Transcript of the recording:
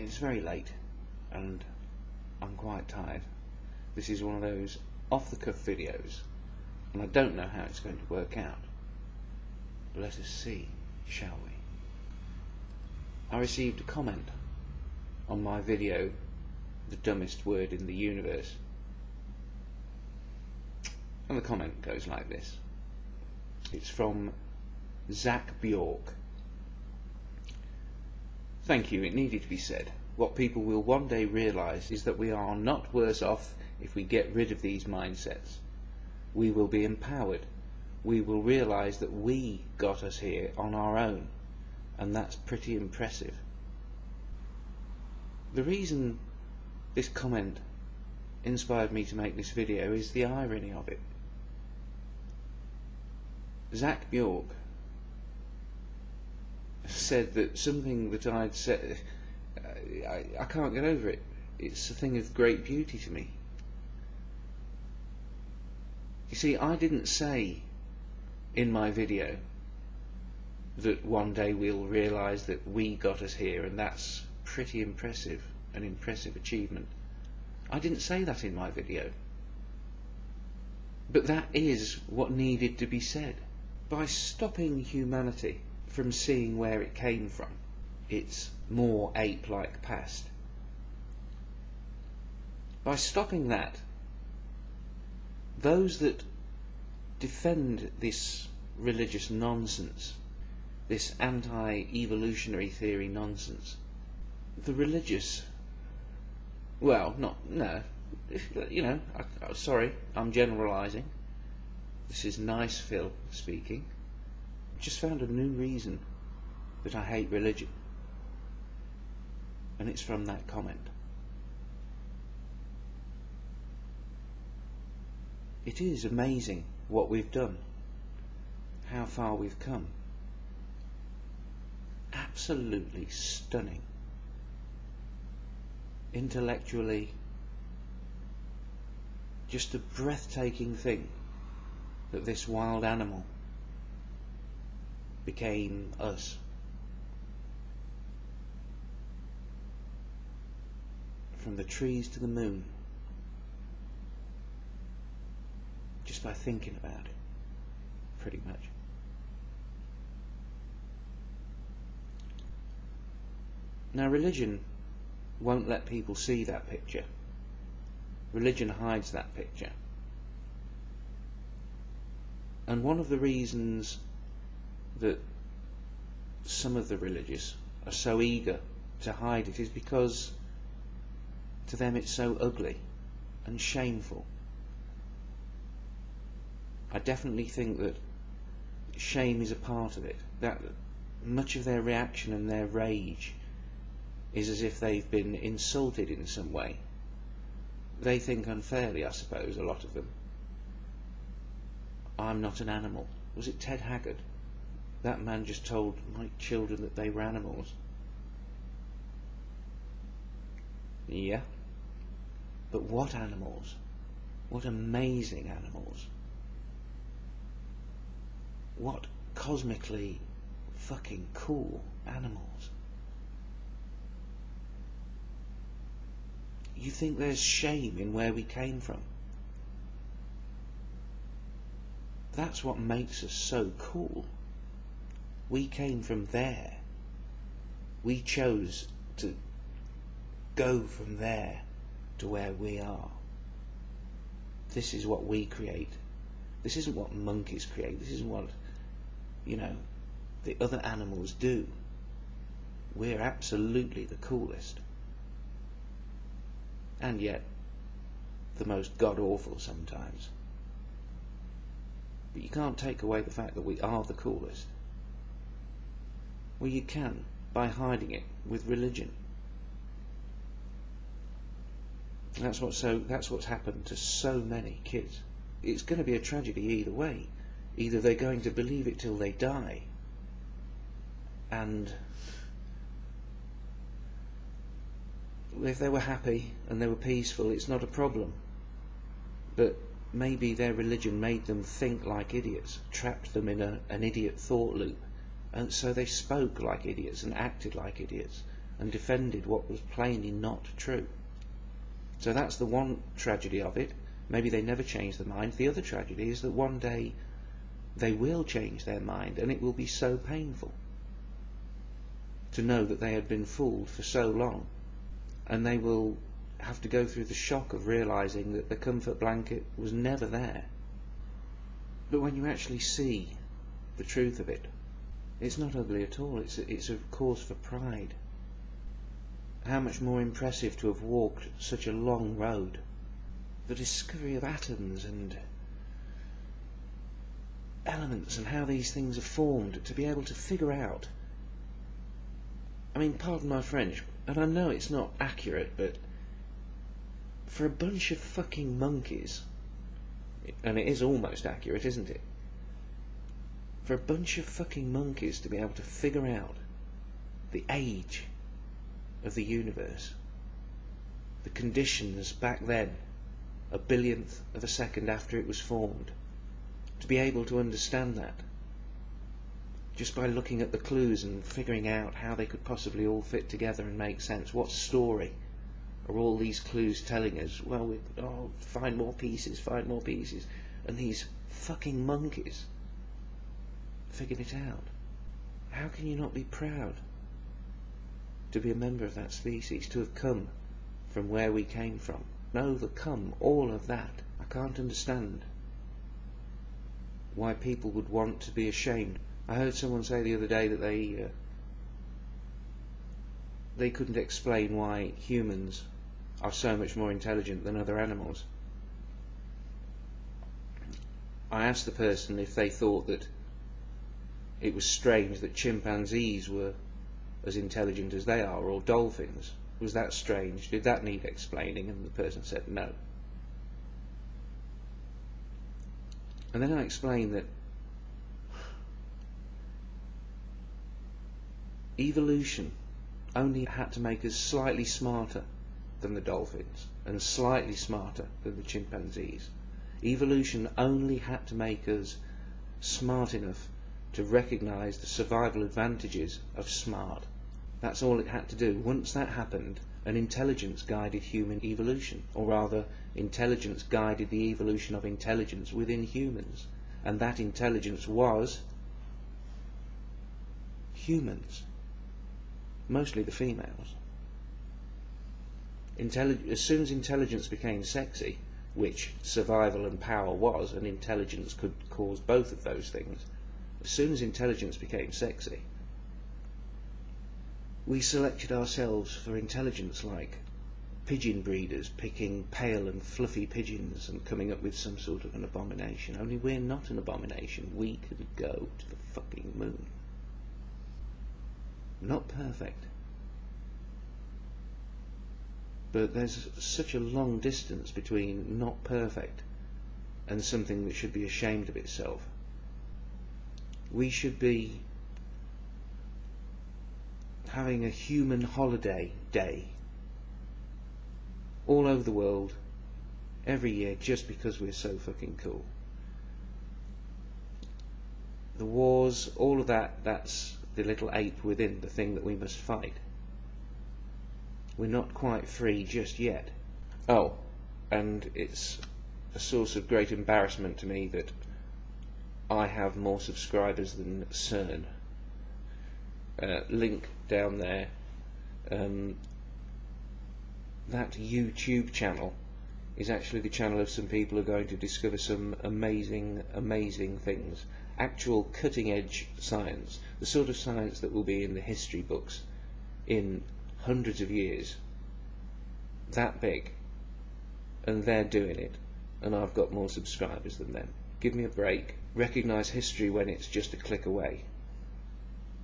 It's very late and I'm quite tired. This is one of those off-the-cuff videos and I don't know how it's going to work out. Let us see, shall we? I received a comment on my video, The Dumbest Word in the Universe. And the comment goes like this. It's from Zach Bjork. Thank you, it needed to be said. What people will one day realise is that we are not worse off if we get rid of these mindsets. We will be empowered. We will realise that we got us here on our own, and that's pretty impressive. The reason this comment inspired me to make this video is the irony of it. Zach Bjork said that something that I'd said, I can't get over it. It's a thing of great beauty to me. You see, I didn't say in my video that one day we'll realise that we got us here and that's pretty impressive, an impressive achievement. I didn't say that in my video. But that is what needed to be said. By stopping humanity from seeing where it came from, its more ape-like past, by stopping that, those that defend this religious nonsense, this anti-evolutionary theory nonsense, the religious, well, sorry, I'm generalising. This is Nice Phil speaking. Just found a new reason that I hate religion, and it's from that comment. It is amazing what we've done, how far we've come. Absolutely stunning. Intellectually, just a breathtaking thing that this wild animal became us. From the trees to the moon, just by thinking about it, pretty much. Now, religion won't let people see that picture. Religion hides that picture. And one of the reasons that some of the religious are so eager to hide it is because to them it's so ugly and shameful. I definitely think that shame is a part of it. That much of their reaction and their rage is as if they've been insulted in some way. They think unfairly, I suppose, a lot of them. I'm not an animal. Was it Ted Haggard? That man just told my children that they were animals. Yeah. But what animals? What amazing animals. What cosmically fucking cool animals. You think there's shame in where we came from? That's what makes us so cool. We came from there. We chose to go from there to where we are. This is what we create. This isn't what monkeys create. This isn't what, the other animals do. We're absolutely the coolest. And yet, the most god-awful sometimes. But you can't take away the fact that we are the coolest. Well, you can, by hiding it with religion. That's what's happened to so many kids. It's going to be a tragedy either way. Either they're going to believe it till they die, and if they were happy and they were peaceful, it's not a problem. But maybe their religion made them think like idiots, trapped them in an idiot thought loop, and so they spoke like idiots and acted like idiots, and defended what was plainly not true. So that's the one tragedy of it. Maybe they never change their mind. The other tragedy is that one day they will change their mind, and it will be so painful to know that they had been fooled for so long, and they will have to go through the shock of realizing that the comfort blanket was never there. But when you actually see the truth of it, it's not ugly at all. It's a cause for pride. How much more impressive to have walked such a long road. The discovery of atoms and elements and how these things are formed, to be able to figure out. I mean, pardon my French, and I know it's not accurate, but for a bunch of fucking monkeys, and it is almost accurate, isn't it? For a bunch of fucking monkeys to be able to figure out the age of the universe, the conditions back then, a billionth of a second after it was formed, to be able to understand that just by looking at the clues and figuring out how they could possibly all fit together and make sense. What story are all these clues telling us? Well, find more pieces, and these fucking monkeys figured it out. How can you not be proud to be a member of that species, to have come from where we came from, and overcome all of that? I can't understand why people would want to be ashamed. I heard someone say the other day that they couldn't explain why humans are so much more intelligent than other animals. I asked the person if they thought that it was strange that chimpanzees were as intelligent as they are, or dolphins. Was that strange? Did that need explaining? And the person said no. And then I explained that evolution only had to make us slightly smarter than the dolphins and slightly smarter than the chimpanzees. Evolution only had to make us smart enough to recognize the survival advantages of smart. That's all it had to do. Once that happened, an intelligence guided human evolution, or rather, intelligence guided the evolution of intelligence within humans, and that intelligence was humans, mostly the females. As soon as intelligence became sexy, which survival and power was, and intelligence could cause both of those things, as soon as intelligence became sexy, we selected ourselves for intelligence like pigeon breeders picking pale and fluffy pigeons and coming up with some sort of an abomination. Only we're not an abomination. We could go to the fucking moon. Not perfect, but there's such a long distance between not perfect and something that should be ashamed of itself. We should be having a human holiday day all over the world every year just because we're so fucking cool. The wars, all of that, that's the little ape within, the thing that we must fight. We're not quite free just yet. Oh, and it's a source of great embarrassment to me that I have more subscribers than CERN. Link down there. That YouTube channel is actually the channel of some people who are going to discover some amazing, amazing things. Actual cutting-edge science, the sort of science that will be in the history books in hundreds of years. That big. And they're doing it. And I've got more subscribers than them. Give me a break. Recognise history when it's just a click away.